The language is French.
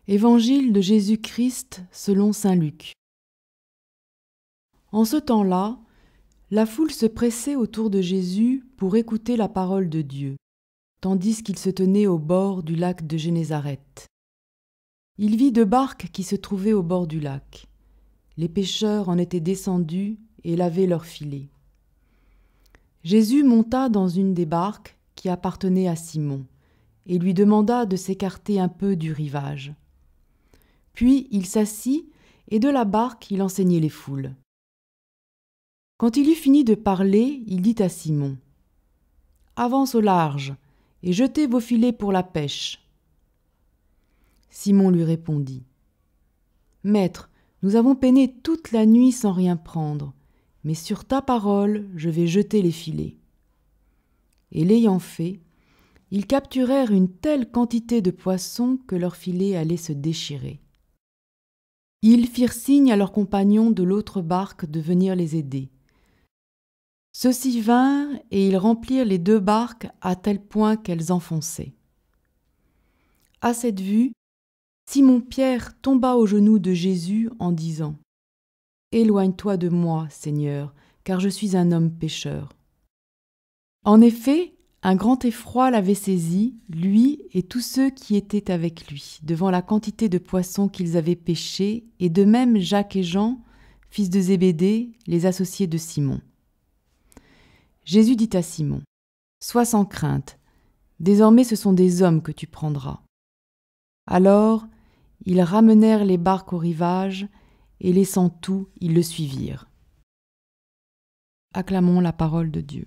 Évangile de Jésus-Christ selon saint Luc. En ce temps-là, la foule se pressait autour de Jésus pour écouter la parole de Dieu, tandis qu'il se tenait au bord du lac de Génézareth. Il vit 2 barques qui se trouvaient au bord du lac. Les pêcheurs en étaient descendus et lavaient leurs filets. Jésus monta dans une des barques qui appartenait à Simon et lui demanda de s'écarter un peu du rivage. Puis il s'assit et de la barque il enseignait les foules. Quand il eut fini de parler, il dit à Simon : « Avance au large et jetez vos filets pour la pêche. » Simon lui répondit : « Maître, nous avons peiné toute la nuit sans rien prendre, mais sur ta parole, je vais jeter les filets. » Et l'ayant fait, ils capturèrent une telle quantité de poissons que leurs filets allaient se déchirer. Ils firent signe à leurs compagnons de l'autre barque de venir les aider. Ceux-ci vinrent et ils remplirent les 2 barques à tel point qu'elles enfonçaient. À cette vue, Simon-Pierre tomba aux genoux de Jésus en disant : « Éloigne-toi de moi, Seigneur, car je suis un homme pécheur. » En effet, un grand effroi l'avait saisi, lui et tous ceux qui étaient avec lui, devant la quantité de poissons qu'ils avaient pêchés, et de même Jacques et Jean, fils de Zébédée, les associés de Simon. Jésus dit à Simon : « Sois sans crainte, désormais ce sont des hommes que tu prendras. » Alors, ils ramenèrent les barques au rivage, et laissant tout, ils le suivirent. Acclamons la parole de Dieu.